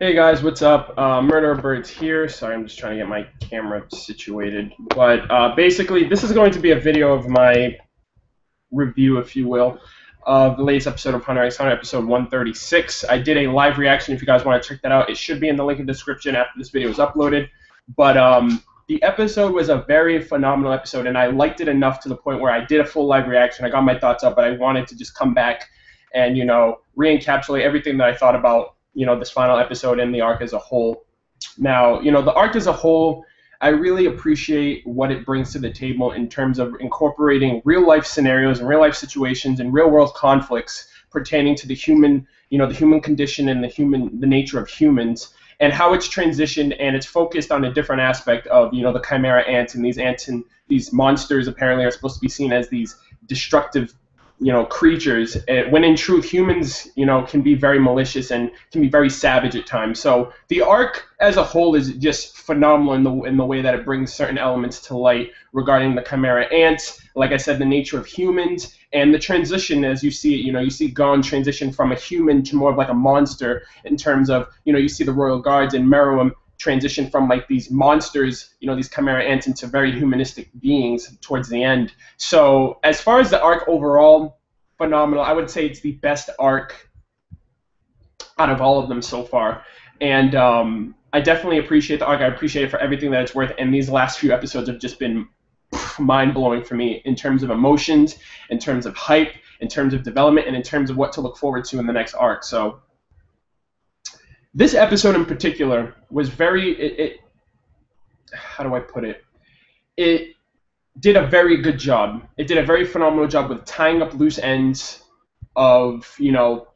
Hey guys, what's up? MurderofBirds here. Sorry, I'm just trying to get my camera situated. But basically, this is going to be a video of my review, if you will, of the latest episode of Hunter x Hunter, episode 136. I did a live reaction. If you guys want to check that out, it should be in the link in the description after this video is uploaded. But the episode was a very phenomenal episode, and I liked it enough to the point where I did a full live reaction. I got my thoughts up, but I wanted to just come back and, re-encapsulate everything that I thought about this final episode and the arc as a whole. Now, the arc as a whole, I really appreciate what it brings to the table in terms of incorporating real-life scenarios and real-life situations and real-world conflicts pertaining to the human, the human condition and the nature of humans, and how it's transitioned and it's focused on a different aspect of, the Chimera ants and these monsters apparently are supposed to be seen as these destructive creatures, when in truth humans, can be very malicious and can be very savage at times. So the arc as a whole is just phenomenal in the way that it brings certain elements to light regarding the Chimera ants, like I said, the nature of humans, and the transition as you see it. You see Gon transition from a human to more of like a monster in terms of, you see the Royal Guards and Meruem transition from like these monsters, these Chimera ants, into very humanistic beings towards the end. So as far as the arc overall, phenomenal. I would say it's the best arc out of all of them so far. And I definitely appreciate the arc. I appreciate it for everything that it's worth. And these last few episodes have just been mind-blowing for me in terms of emotions, in terms of hype, in terms of development, and in terms of what to look forward to in the next arc. So this episode in particular was very, how do I put it? It did a very good job. It did a very phenomenal job with tying up loose ends of,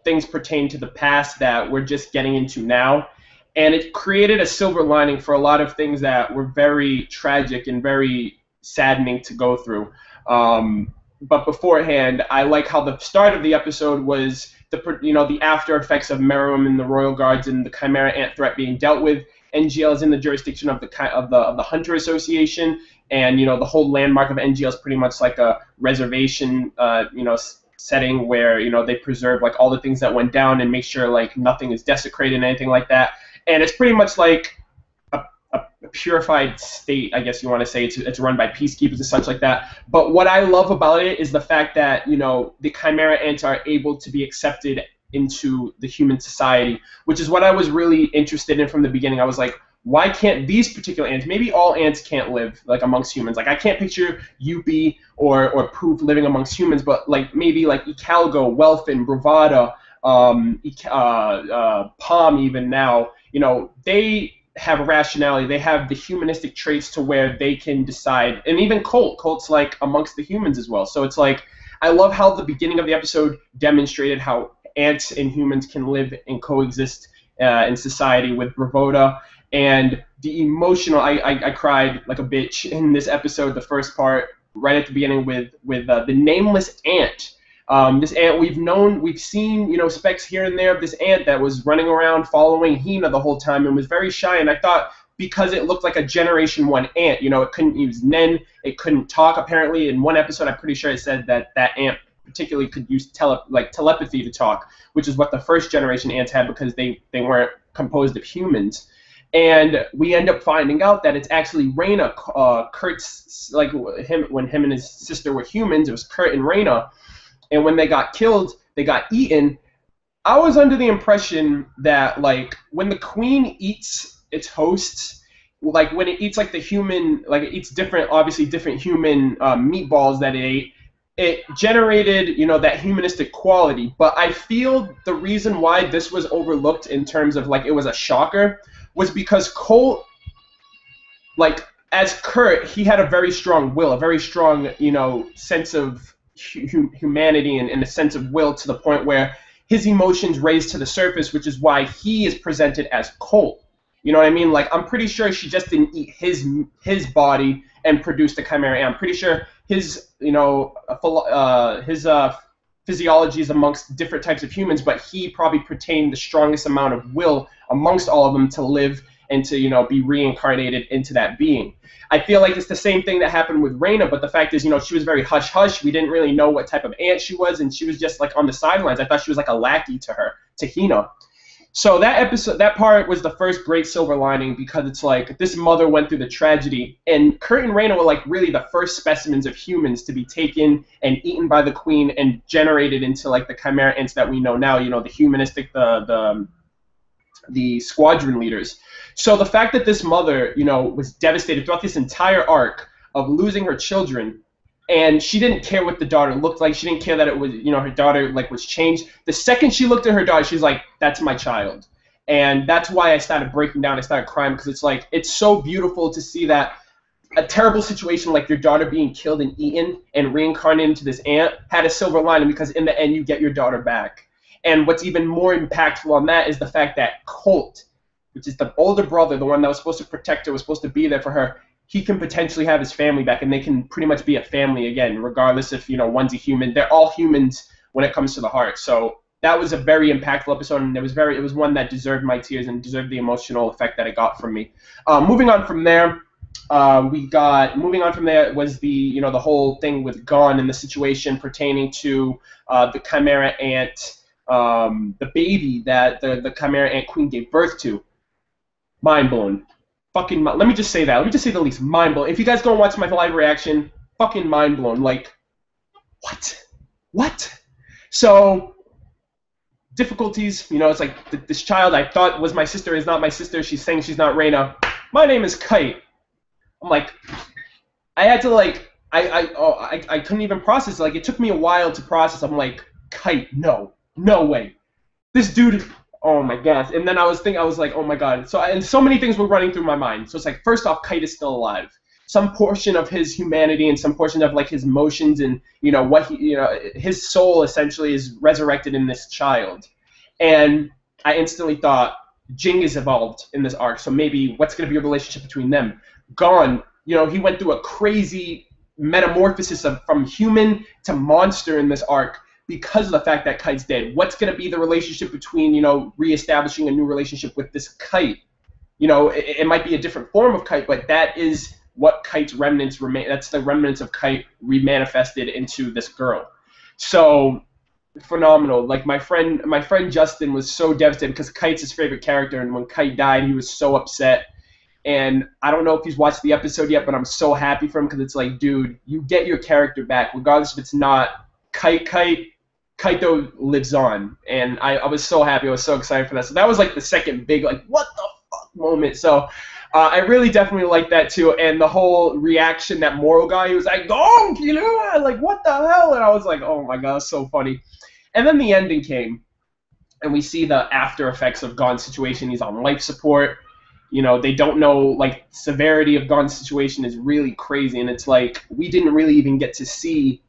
things pertaining to the past that we're just getting into now. And it created a silver lining for a lot of things that were very tragic and very saddening to go through. But beforehand, I like how the start of the episode was the after effects of Meruem and the Royal Guards and the Chimera Ant threat being dealt with. NGL is in the jurisdiction of the Hunter Association, and the whole landmark of NGL is pretty much like a reservation, setting where they preserve like all the things that went down and make sure like nothing is desecrated and anything like that. And it's pretty much like a purified state, I guess you want to say. It's run by peacekeepers and such like that. But what I love about it is the fact that the Chimera Ants are able to be accepted into the human society, which is what I was really interested in from the beginning. I was like, why can't these particular ants, maybe all ants can't live like amongst humans. Like I can't picture Yuppie or Poof living amongst humans, but like maybe like Icalgo, Welfin, Bravada, Palm even now, they have rationality. They have the humanistic traits to where they can decide, and even Colt's like amongst the humans as well. So it's like, I love how the beginning of the episode demonstrated how ants and humans can live and coexist in society with bravado. And the emotional, I cried like a bitch in this episode, the first part, right at the beginning with the Nameless Ant. This ant we've seen, specks here and there of this ant that was running around following Hina the whole time and was very shy. And I thought because it looked like a Generation 1 ant, it couldn't use Nen, it couldn't talk. Apparently, in one episode, I'm pretty sure it said that ant particularly could use telepathy to talk, which is what the first generation ants had because they weren't composed of humans. And we end up finding out that it's actually Reyna, Kurt's, like when him and his sister were humans, it was Kurt and Reyna. And when they got killed, they got eaten. I was under the impression that like when the queen eats its hosts, like when it eats like the human, like it eats obviously different human meatballs that it ate, it generated, that humanistic quality. But I feel the reason why this was overlooked in terms of like it was a shocker was because Colt, like as Kurt, he had a very strong will, a very strong, sense of humanity and a sense of will to the point where his emotions raised to the surface, which is why he is presented as Colt. You know what I mean? Like I'm pretty sure she just didn't eat his body and produce the Chimera Ant. I'm pretty sure his physiology is amongst different types of humans, but he probably retained the strongest amount of will amongst all of them to live and to be reincarnated into that being. I feel like it's the same thing that happened with Reyna, but the fact is, she was very hush-hush. We didn't really know what type of ant she was, and she was just like on the sidelines. I thought she was like a lackey to Hina. So that episode, that part was the first great silver lining because it's like this mother went through the tragedy, and Kurt and Reyna were like really the first specimens of humans to be taken and eaten by the queen and generated into like the Chimera Ants that we know now. You know, the humanistic, the squadron leaders. So the fact that this mother, you know, was devastated throughout this entire arc of losing her children. And she didn't care what the daughter looked like. She didn't care that it was, you know, her daughter like was changed. The second she looked at her daughter, she's like, "That's my child." And that's why I started breaking down. I started crying because it's like it's so beautiful to see that a terrible situation like your daughter being killed and eaten and reincarnated into this ant had a silver lining because in the end you get your daughter back. And what's even more impactful on that is the fact that Colt, which is the older brother, the one that was supposed to protect her, was supposed to be there for her. He can potentially have his family back, and they can pretty much be a family again, regardless if, you know, one's a human. They're all humans when it comes to the heart. So that was a very impactful episode, and it was one that deserved my tears and deserved the emotional effect that it got from me. Moving on from there, was the, you know, the whole thing with Gon and the situation pertaining to the Chimera Ant, the baby that the Chimera Ant Queen gave birth to. Mind blown. Fucking, let me just say that. Let me just say the least. Mind blown. If you guys go and watch my live reaction, fucking mind blown. Like, what? What? So, difficulties. You know, it's like this child I thought was my sister is not my sister. She's saying she's not Reyna. My name is Kite. I'm like, I had to like, I couldn't even process it. Like, it took me a while to process. I'm like, Kite, no way. This dude. Oh my gosh. And then I was like, oh my god. And so many things were running through my mind. So it's like, first off, Kite is still alive. Some portion of his humanity and some portion of like his emotions and, you know, what he, you know, his soul essentially is resurrected in this child. And I instantly thought, Jing is evolved in this arc, so maybe what's going to be a relationship between them? Gon, you know, he went through a crazy metamorphosis from human to monster in this arc. Because of the fact that Kite's dead, what's going to be the relationship between, you know, reestablishing a new relationship with this Kite? You know, it might be a different form of Kite, but that is what Kite's remnants remain. That's the remnants of Kite remanifested into this girl. So phenomenal. Like my friend Justin was so devastated because Kite's his favorite character, and when Kite died, he was so upset. And I don't know if he's watched the episode yet, but I'm so happy for him because it's like, dude, you get your character back, regardless if it's not Kite. Kaito lives on, and I was so happy. I was so excited for that. So that was like the second big, like, what the fuck moment. So I really definitely liked that too. And the whole reaction, that moral guy, he was like, "Go, Killua!" Like, what the hell? And I was like, oh my god, so funny. And then the ending came, and we see the after effects of Gon's situation. He's on life support. You know, they don't know, like, severity of Gon's situation is really crazy, and it's like we didn't really even get to see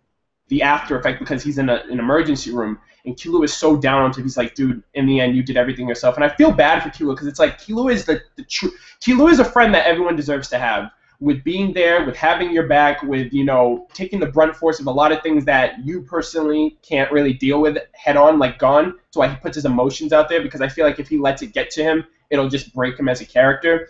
the after effect because he's in an emergency room, and Killua is so down on him. He's like, dude, in the end, you did everything yourself. And I feel bad for Killua because it's like Killua is Killua is a friend that everyone deserves to have, with being there, with having your back, with, you know, taking the brunt force of a lot of things that you personally can't really deal with head on, like Gon. That's why he puts his emotions out there, because I feel like if he lets it get to him, it'll just break him as a character.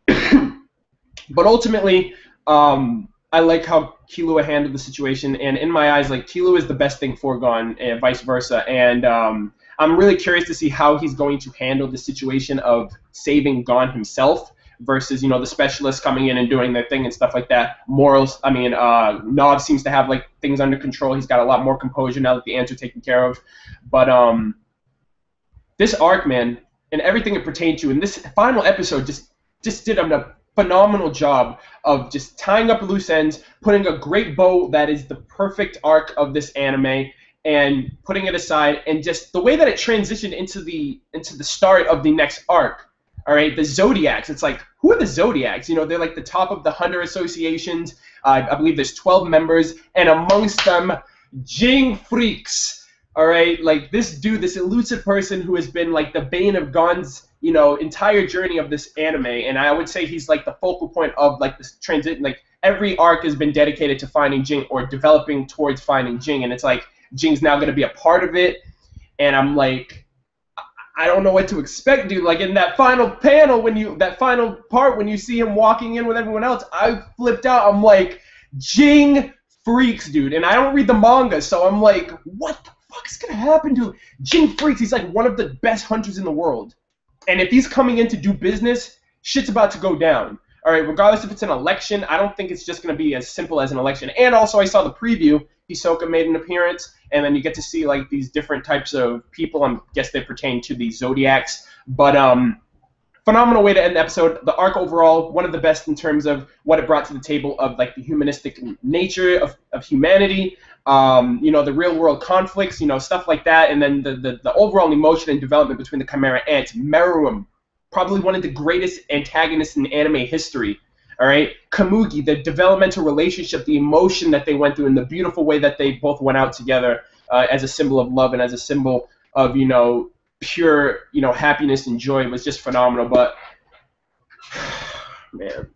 But ultimately, I like how Killua handled the situation, and in my eyes, like, Killua is the best thing for Gon, and vice versa. And I'm really curious to see how he's going to handle the situation of saving Gon himself versus, you know, the specialists coming in and doing their thing and stuff like that. Nov seems to have, like, things under control. He's got a lot more composure now that the ants are taken care of. But this arc, man, and everything it pertained to, and this final episode just did a phenomenal job of just tying up loose ends, putting a great bow that is the perfect arc of this anime, and putting it aside, and just the way that it transitioned into the start of the next arc. All right, the Zodiacs. It's like, who are the Zodiacs? You know, they're like the top of the hunter associations. I believe there's 12 members, and amongst them, Jing Freaks. All right, like this dude, this elusive person who has been like the bane of Gon's, you know, entire journey of this anime, and I would say he's like the focal point of like this transit. Like every arc has been dedicated to finding Jing or developing towards finding Jing, and it's like Jing's now going to be a part of it, and I'm like, I don't know what to expect, dude. Like in that final panel, that final part when you see him walking in with everyone else, I flipped out. I'm like, Jing Freaks, dude, and I don't read the manga, so I'm like, what the fuck is gonna happen to him? Jing Freaks, he's like one of the best hunters in the world. And if he's coming in to do business, shit's about to go down. All right, regardless if it's an election, I don't think it's just going to be as simple as an election. And also, I saw the preview. Hisoka made an appearance, and then you get to see like these different types of people. I guess they pertain to the Zodiacs. But phenomenal way to end the episode. The arc overall, one of the best in terms of what it brought to the table of like the humanistic nature of humanity. You know, the real world conflicts, you know, stuff like that. And then the overall emotion and development between the Chimera Ant, Meruem, probably one of the greatest antagonists in anime history. All right, Kamugi, the developmental relationship, the emotion that they went through, and the beautiful way that they both went out together as a symbol of love and as a symbol of, you know, pure, you know, happiness and joy was just phenomenal. But man,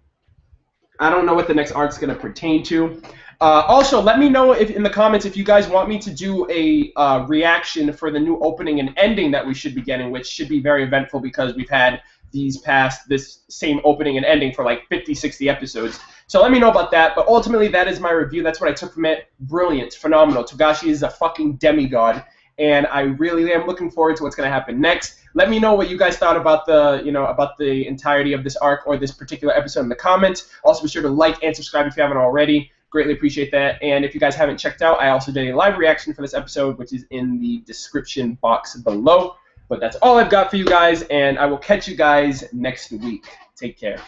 I don't know what the next arc's gonna pertain to. Also, let me know if in the comments if you guys want me to do a reaction for the new opening and ending that we should be getting, which should be very eventful because we've had this same opening and ending for like 50, 60 episodes. So let me know about that. But ultimately, that is my review. That's what I took from it. Brilliant, phenomenal. Togashi is a fucking demigod, and I really am looking forward to what's going to happen next. Let me know what you guys thought about the entirety of this arc or this particular episode in the comments. Also, be sure to like and subscribe if you haven't already. Greatly appreciate that. And if you guys haven't checked out, I also did a live reaction for this episode, which is in the description box below. But that's all I've got for you guys, and I will catch you guys next week. Take care.